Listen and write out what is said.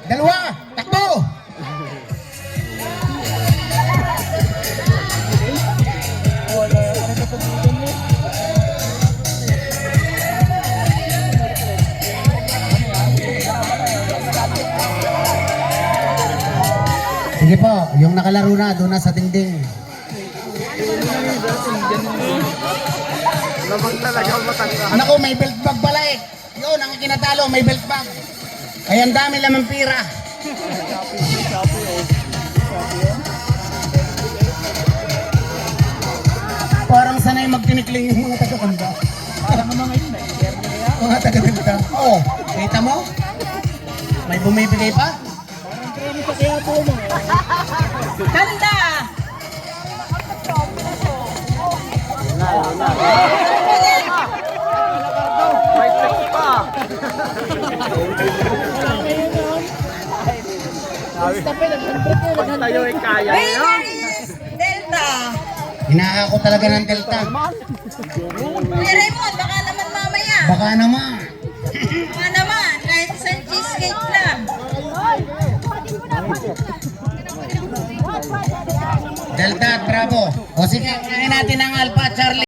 Dalawa. Takbo. Sige po, yung nakalaro na doon na sa dingding. Lamang talaga matangga. Naku, may belt bag pala eh. Yun, ang kinatalo, may belt bag. Ay, ang dami lamang pira. Parang sanay magtinikling yung mga taga-kanda. Parang mga yun eh. Mga taga-kanda. Oo, kita mo? May bumibigay pa? Parang premi sa kaya po mo. Kanda! May text pa. Pag tayo ay kaya nyo. Winner is Delta! Inaako talaga ng Delta. Kuya Raymond, baka naman mamaya. Baka naman. Baka naman, kahit isang cheesecake lang. Delta at Bravo. O sige, kaya natin ang Alpha, Charlie.